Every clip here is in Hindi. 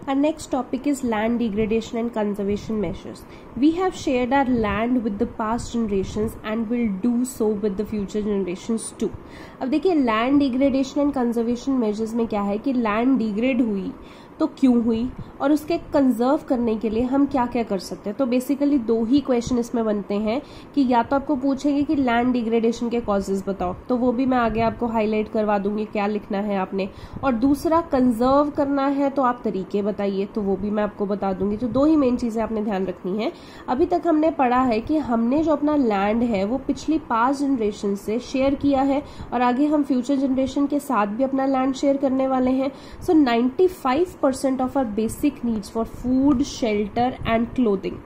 Our next topic is land degradation and conservation measures. We have shared our land with the past generations and will do so with the future generations too. अब देखिए land degradation and conservation measures में क्या है कि लैंड डिग्रेड हुई तो क्यों हुई और उसके कंजर्व करने के लिए हम क्या क्या कर सकते हैं। तो बेसिकली दो ही क्वेश्चन इसमें बनते हैं कि या तो आपको पूछेंगे कि लैंड डिग्रेडेशन के कॉजेज बताओ, तो वो भी मैं आगे आपको हाईलाइट करवा दूंगी क्या लिखना है आपने, और दूसरा कंजर्व करना है तो आप तरीके बताइए, तो वो भी मैं आपको बता दूंगी। तो दो ही मेन चीजें आपने ध्यान रखनी है। अभी तक हमने पढ़ा है कि हमने जो अपना लैंड है वो पिछली पास्ट जनरेशन से शेयर किया है और आगे हम फ्यूचर जनरेशन के साथ भी अपना लैंड शेयर करने वाले हैं। सो 95% of our basic needs for food, shelter and clothing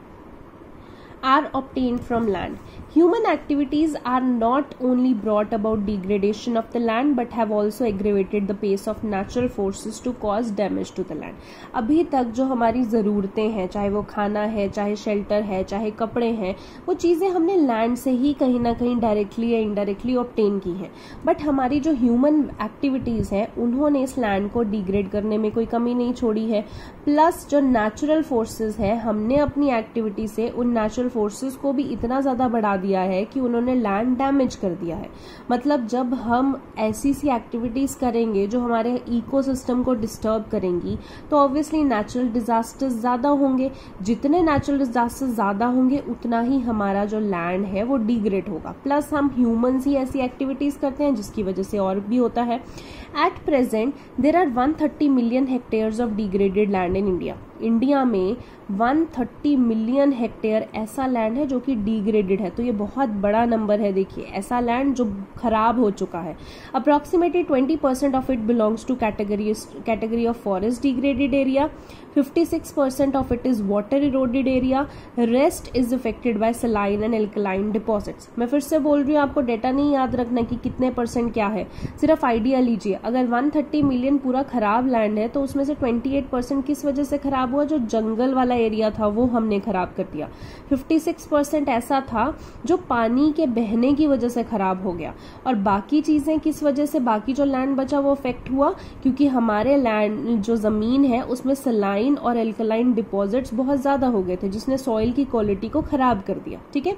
are obtained from land. Human activities are not only brought about degradation of the land but have also aggravated the pace of natural forces to cause damage to the land. अभी तक जो हमारी ज़रूरतें हैं, चाहे वो खाना है, चाहे शेल्टर है, चाहे कपड़े हैं, वो चीज़ें हमने लैंड से ही कहीं ना कहीं डायरेक्टली या इनडायरेक्टली ऑब्टेन की हैं। बट हमारी जो ह्यूमन एक्टिविटीज़ हैं उन्होंने इस लैंड को डिग्रेड करने में कोई कमी नहीं छोड़ी है। प्लस जो नेचुरल फोर्सेस है, हमने अपनी एक्टिविटी से उन नेचुरल फोर्सेस को भी इतना ज़्यादा बढ़ा दिया है कि उन्होंने लैंड डैमेज कर दिया है। मतलब जब हम ऐसी सी एक्टिविटीज करेंगे जो हमारे इकोसिस्टम को डिस्टर्ब करेंगी तो ऑब्वियसली नेचुरल डिजास्टर्स ज्यादा होंगे। जितने नेचुरल डिजास्टर्स ज्यादा होंगे उतना ही हमारा जो लैंड है वो डिग्रेड होगा। प्लस हम ह्यूमंस ही ऐसी एक्टिविटीज करते हैं जिसकी वजह से और भी होता है। At present there are 130 million hectares of degraded land in India. India में 130 मिलियन हेक्टेयर ऐसा लैंड है जो कि डिग्रेडेड है। तो ये बहुत बड़ा नंबर है। देखिए ऐसा लैंड जो खराब हो चुका है। Approximately 20% of it belongs to category of forest degraded area, 56% of it is water eroded area, rest is affected by saline and alkaline deposits. मैं फिर से बोल रही हूँ, आपको डेटा नहीं याद रखना कि कितने परसेंट क्या है, सिर्फ आइडिया लीजिए। अगर 130 मिलियन पूरा खराब लैंड है तो उसमें से 28% किस वजह से खराब हुआ, जो जंगल वाला एरिया था वो हमने खराब कर दिया। 56% ऐसा था जो पानी के बहने की वजह से खराब हो गया। और बाकी चीजें किस वजह से, बाकी जो लैंड बचा वो अफेक्ट हुआ क्योंकि हमारे लैंड जो जमीन है उसमें सलाइन और एल्कलाइन डिपॉजिट्स बहुत ज्यादा हो गए थे जिसने सॉइल की क्वालिटी को खराब कर दिया। ठीक है।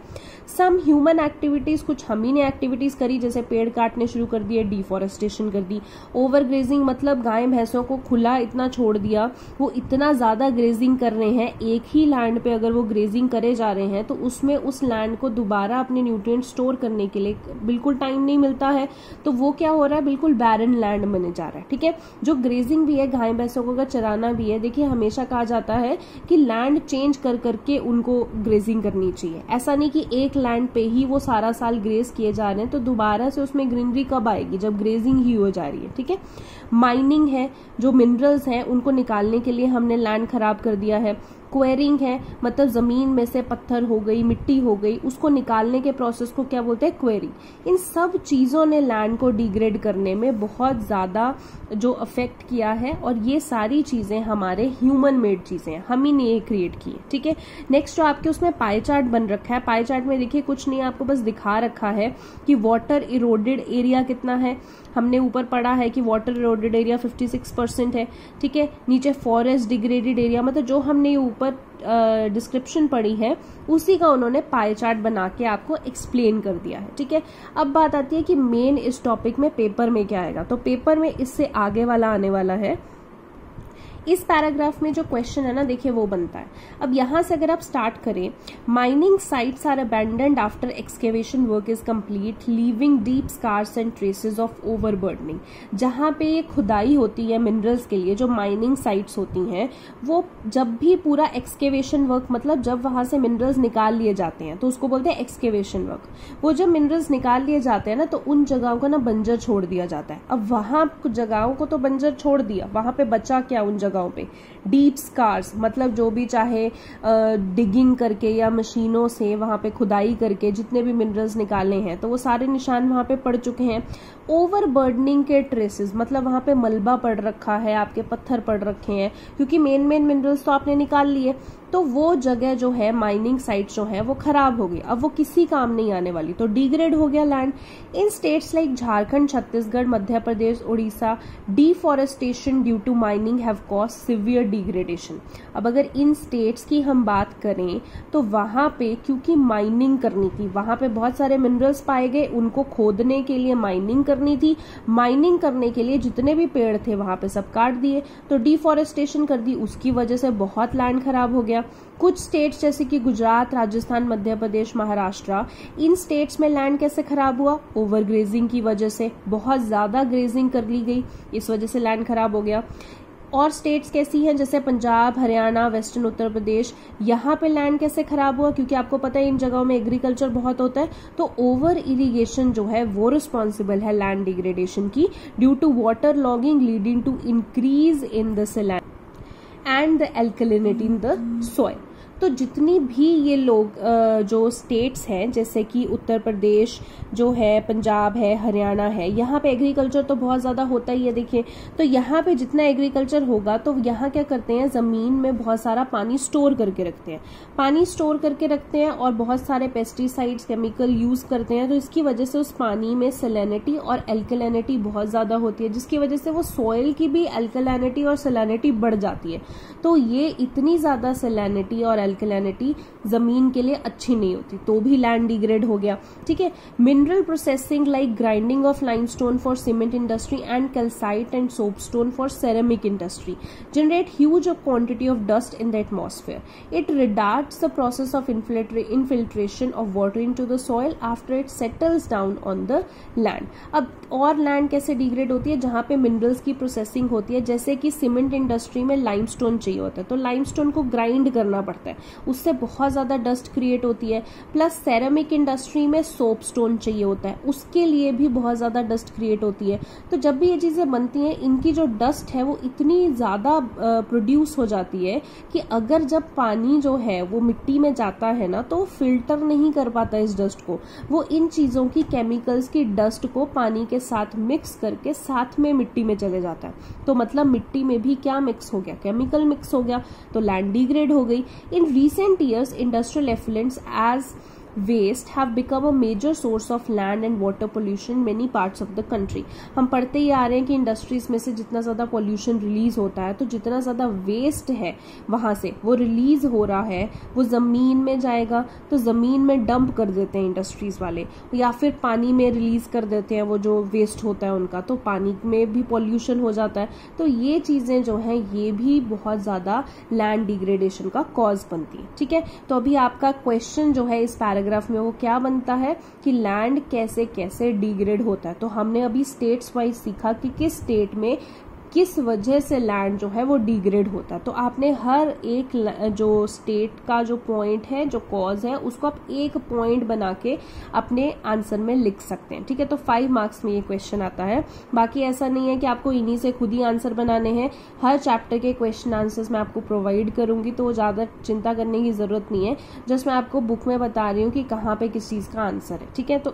सम ह्यूमन एक्टिविटीज, कुछ हम ही ने एक्टिविटीज करी, जैसे पेड़ काटने शुरू कर दिए, डिफॉरेस्टेशन कर दी, ओवर ग्रेजिंग मतलब गाय भैंसों को खुला इतना छोड़ दिया, वो इतना ज्यादा ग्रेजिंग कर रहे हैं। एक ही लैंड पे अगर वो ग्रेजिंग करे जा रहे हैं तो उसमें उस लैंड को दोबारा अपने न्यूट्रिएंट स्टोर करने के लिए बिल्कुल टाइम नहीं मिलता है। तो वो क्या हो रहा है, बिल्कुल बैरन लैंड बने जा रहा है। ठीक है। जो ग्रेजिंग भी है, गाय भैंसों को अगर चराना भी है, देखिए हमेशा कहा जाता है कि लैंड चेंज कर करके उनको ग्रेजिंग करनी चाहिए। ऐसा नहीं कि एक लैंड पे ही वो सारा साल ग्रेज किए जा रहे हैं, तो दोबारा से उसमें ग्रीनरी कब आएगी, जब ग्रेजिंग ही हो जा रही है। ठीक है। माइनिंग है, जो मिनरल्स हैं उनको निकालने के लिए हमने लैंड खराब कर दिया है। क्वेरिंग है, मतलब जमीन में से पत्थर हो गई, मिट्टी हो गई, उसको निकालने के प्रोसेस को क्या बोलते हैं, क्वेरिंग। इन सब चीजों ने लैंड को डिग्रेड करने में बहुत ज्यादा जो अफेक्ट किया है और ये सारी चीजें हमारे ह्यूमन मेड चीजें हैं, हम ही ने ये क्रिएट की है। ठीक है। नेक्स्ट जो आपके उसमें पाई चार्ट बन रखा है, पाई चार्ट में देखिए कुछ नहीं, आपको बस दिखा रखा है कि वाटर इरोडेड एरिया कितना है। हमने ऊपर पढ़ा है कि वाटर इरोडेड एरिया 56% है। ठीक है। नीचे फॉरेस्ट डिग्रेडेड एरिया, मतलब जो हमने ऊपर डिस्क्रिप्शन पढ़ी है उसी का उन्होंने पाई चार्ट बना के आपको एक्सप्लेन कर दिया है। ठीक है। अब बात आती है कि मेन इस टॉपिक में पेपर में क्या आएगा। तो पेपर में इससे आगे वाला आने वाला है। इस पैराग्राफ में जो क्वेश्चन है ना, देखिए वो बनता है। अब यहां से अगर आप स्टार्ट करें, mining sites are abandoned after excavation work is complete leaving deep scars and traces of overburdening. जहां पे ये खुदाई होती है मिनरल्स के लिए, जो माइनिंग साइट्स होती हैं, वो जब भी पूरा एक्सकेवेशन वर्क, मतलब जब वहां से मिनरल्स निकाल लिए जाते हैं तो उसको बोलते हैं एक्सकेवेशन वर्क। वो जब मिनरल्स निकाल लिए जाते हैं ना तो उन जगहों को ना बंजर छोड़ दिया जाता है। अब वहां जगहों को तो बंजर छोड़ दिया, वहां पे बचा क्या उन जगहों पे, डीप स्कार्स, मतलब जो भी चाहे डिगिंग करके या मशीनों से वहां पे खुदाई करके जितने भी मिनरल्स निकाले हैं तो वो सारे निशान वहां पे पड़ चुके हैं। ओवरबर्डनिंग के ट्रेसेस, मतलब वहां पे मलबा पड़ रखा है, आपके पत्थर पड़ रखे हैं क्योंकि मेन मिनरल्स तो आपने निकाल लिए। तो वो जगह जो है, माइनिंग साइट जो है वो खराब हो गई, अब वो किसी काम नहीं आने वाली, तो डिग्रेड हो गया land. In states like Jharkhand, Chhattisgarh, Madhya Pradesh, Orissa, deforestation due to mining have cause severe degradation. अब अगर इन स्टेट्स की हम बात करें तो वहां पे क्योंकि माइनिंग करनी थी, वहां पे बहुत सारे मिनरल्स पाए गए, उनको खोदने के लिए माइनिंग करनी थी, माइनिंग करने के लिए जितने भी पेड़ थे वहां पे सब काट दिए, तो डिफॉरेस्टेशन कर दी, उसकी वजह से बहुत लैंड खराब हो गया। कुछ स्टेट्स जैसे कि गुजरात, राजस्थान, मध्य प्रदेश, महाराष्ट्र, इन स्टेट्स में लैंड कैसे खराब हुआ? ओवर ग्रेजिंग की वजह से, बहुत ज्यादा ग्रेजिंग कर ली गई, इस वजह से लैंड खराब हो गया। और स्टेट्स कैसी हैं जैसे पंजाब, हरियाणा, वेस्टर्न उत्तर प्रदेश, यहाँ पे लैंड कैसे खराब हुआ? क्योंकि आपको पता है इन जगहों में एग्रीकल्चर बहुत होता है, तो ओवर इरिगेशन जो है वो रिस्पॉन्सिबल है लैंड डिग्रेडेशन की, due to water logging leading to increase in the salinity and the alkalinity in the soil. तो जितनी भी ये लोग जो स्टेट्स हैं जैसे कि उत्तर प्रदेश जो है, पंजाब है, हरियाणा है, यहाँ पे एग्रीकल्चर तो बहुत ज़्यादा होता ही है। देखिए, तो यहाँ पे जितना एग्रीकल्चर होगा तो यहाँ क्या करते हैं, ज़मीन में बहुत सारा पानी स्टोर करके रखते हैं, पानी स्टोर करके रखते हैं और बहुत सारे पेस्टिसाइड्स, केमिकल यूज़ करते हैं, तो इसकी वजह से उस पानी में सैलिनिटी और एल्कलिनिटी बहुत ज़्यादा होती है, जिसकी वजह से वो सॉइल की भी एल्कलिनिटी और सैलिनिटी बढ़ जाती है। तो ये इतनी ज़्यादा सैलिनिटी और एल्कलिनिटी जमीन के लिए अच्छी नहीं होती, तो भी लैंड डिग्रेड हो गया। ठीक है, mineral processing like grinding of limestone for cement industry and calcite and soapstone for ceramic industry generate huge quantity of dust in the atmosphere. It retards the process of infiltration of water into the soil after it settles down on the land. अब और लैंड कैसे डिग्रेड होती है? जहां पे मिनरल्स की प्रोसेसिंग होती है, जैसे कि सीमेंट इंडस्ट्री में लाइमस्टोन चाहिए होता है, तो लाइमस्टोन को ग्राइंड करना पड़ता है, उससे बहुत ज्यादा डस्ट क्रिएट होती है। प्लस सेरेमिक इंडस्ट्री में सोपस्टोन चाहिए होता है, उसके लिए भी बहुत ज्यादा डस्ट क्रिएट होती है। तो जब भी ये चीजें बनती हैं, इनकी जो डस्ट है वो इतनी ज्यादा प्रोड्यूस हो जाती है कि अगर जब पानी जो है वो मिट्टी में जाता है ना, तो फिल्टर नहीं कर पाता इस डस्ट को, वो इन चीजों की, केमिकल्स की डस्ट को पानी के साथ मिक्स करके साथ में मिट्टी में चले जाता है। तो मतलब मिट्टी में भी क्या मिक्स हो गया? केमिकल मिक्स हो गया, तो लैंड डिग्रेड हो गई। इन recent years, industrial effluents as waste have become a major source of land and water pollution in many parts of the country। हम पढ़ते ही आ रहे हैं कि इंडस्ट्रीज में से जितना ज्यादा पोल्यूशन रिलीज होता है, तो जितना ज्यादा वेस्ट है वहां से वो रिलीज हो रहा है, वो जमीन में जाएगा, तो जमीन में डंप कर देते हैं इंडस्ट्रीज वाले, या फिर पानी में रिलीज कर देते हैं वो जो वेस्ट होता है उनका, तो पानी में भी पोल्यूशन हो जाता है। तो ये चीजें जो है ये भी बहुत ज्यादा लैंड डिग्रेडेशन का कॉज बनती है। ठीक है, तो अभी आपका क्वेश्चन जो है इस पैराग्राफ में वो क्या बनता है कि लैंड कैसे कैसे डिग्रेड होता है। तो हमने अभी स्टेट्स वाइज सीखा कि किस स्टेट में किस वजह से लैंड जो है वो डिग्रेड होता है। तो आपने हर एक जो स्टेट का जो पॉइंट है, जो कॉज है, उसको आप एक पॉइंट बना के अपने आंसर में लिख सकते हैं। ठीक है, तो 5 मार्क्स में ये क्वेश्चन आता है। बाकी ऐसा नहीं है कि आपको इन्हीं से खुद ही आंसर बनाने हैं, हर चैप्टर के क्वेश्चन आंसर्स मैं आपको प्रोवाइड करूंगी, तो ज्यादा चिंता करने की जरूरत नहीं है। जस्ट मैं आपको बुक में बता रही हूँ कि कहाँ पे किस चीज का आंसर है। ठीक है, तो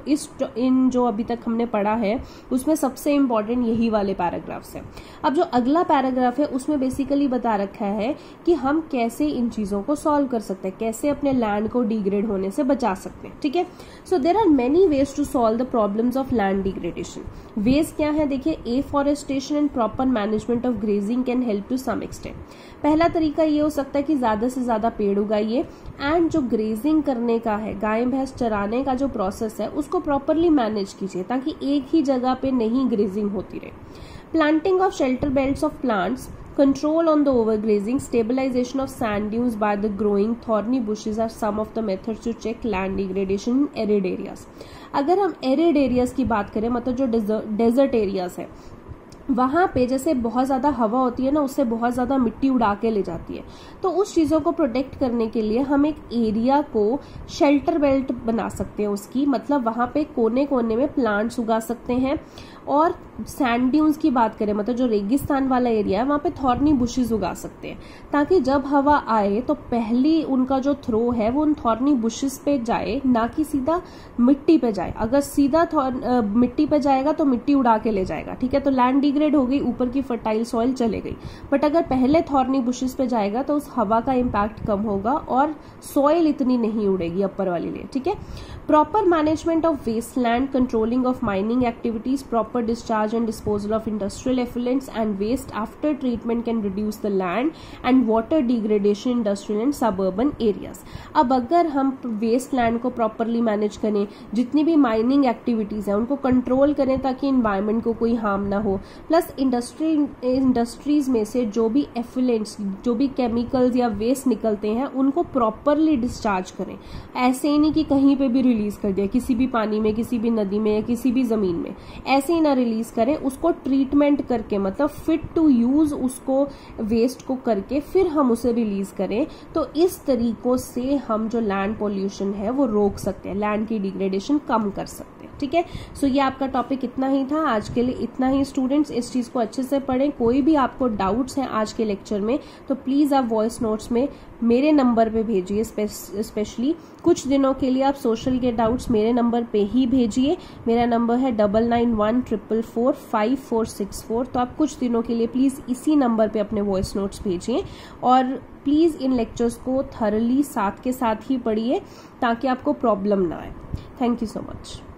इन जो अभी तक हमने पढ़ा है उसमें सबसे इंपॉर्टेंट यही वाले पैराग्राफ्स है। अब जो अगला पैराग्राफ है उसमें बेसिकली बता रखा है कि हम कैसे इन चीजों को सॉल्व कर सकते हैं, कैसे अपने लैंड को डिग्रेड होने से बचा सकते हैं। ठीक है, so there are many ways to solve the problems of land degradation. Ways क्या है? देखिए, afforestation and proper management of grazing can help to some extent. पहला तरीका ये हो सकता है कि ज्यादा से ज्यादा पेड़ उगाइए, एंड जो ग्रेजिंग करने का है, गाय भैंस चराने का जो प्रोसेस है, उसको प्रॉपरली मैनेज कीजिए ताकि एक ही जगह पे नहीं ग्रेजिंग होती रहे। Planting of shelter belts of plants, control on the overgrazing, stabilization of sand dunes by the growing thorny bushes are some of the methods to check land degradation in arid areas। अगर हम arid areas की बात करें, मतलब जो desert areas है, वहां पे जैसे बहुत ज्यादा हवा होती है ना, उससे बहुत ज्यादा मिट्टी उड़ा के ले जाती है, तो उस चीजों को प्रोटेक्ट करने के लिए हम एक एरिया को शेल्टर बेल्ट बना सकते हैं उसकी, मतलब वहां पे कोने कोने में प्लांट्स उगा सकते हैं और सैंड ड्यून्स की बात करें, मतलब जो रेगिस्तान वाला एरिया है वहां पे थॉर्नी बुशेस उगा सकते हैं, ताकि जब हवा आए तो पहली उनका जो थ्रो है वो उन थॉर्नी बुशेस पे जाए, ना कि सीधा मिट्टी पे जाए। अगर सीधा मिट्टी पे जाएगा तो मिट्टी उड़ा के ले जाएगा, ठीक है, तो लैंड डिग्रेड हो गई, ऊपर की फर्टाइल सॉइल चले गई। बट अगर पहले थॉर्नी बुशेस पे जाएगा तो उस हवा का इम्पैक्ट कम होगा और सॉइल इतनी नहीं उड़ेगी अपर वाली लेयर, ठीक है। Proper management of wasteland, controlling of mining activities, proper discharge and disposal of industrial effluents and waste after treatment can reduce the land and water degradation industrial and suburban areas. अब अगर हम वेस्ट लैंड को प्रॉपरली मैनेज करें, जितनी भी माइनिंग एक्टिविटीज है उनको कंट्रोल करें ताकि इन्वायरमेंट को कोई हार्म ना हो, प्लस इंडस्ट्रीज में से जो भी एफुलेंट्स, जो भी केमिकल्स या वेस्ट निकलते हैं उनको प्रॉपरली डिस्चार्ज करें। ऐसे ही नहीं कि कहीं पे भी रिलीज कर दिया, किसी भी पानी में, किसी भी नदी में या किसी भी जमीन में, ऐसे ही ना रिलीज करें। उसको ट्रीटमेंट करके, मतलब फिट टू यूज उसको वेस्ट को करके फिर हम उसे रिलीज करें। तो इस तरीकों से हम जो लैंड पॉल्यूशन है वो रोक सकते हैं, लैंड की डिग्रेडेशन कम कर सकते हैं, ठीक है। सो ये आपका टॉपिक इतना ही था आज के लिए, इतना ही। स्टूडेंट्स इस चीज को अच्छे से पढ़ें। कोई भी आपको डाउट्स हैं आज के लेक्चर में तो प्लीज आप वॉइस नोट्स में मेरे नंबर पे भेजिए। स्पेशली कुछ दिनों के लिए आप सोशल के डाउट्स मेरे नंबर पे ही भेजिए। मेरा नंबर है 9914445464। तो आप कुछ दिनों के लिए प्लीज इसी नंबर पे अपने वॉइस नोट्स भेजिए और प्लीज इन लेक्चर्स को थरली साथ के साथ ही पढ़िए ताकि आपको प्रॉब्लम ना आए। Thank you so much.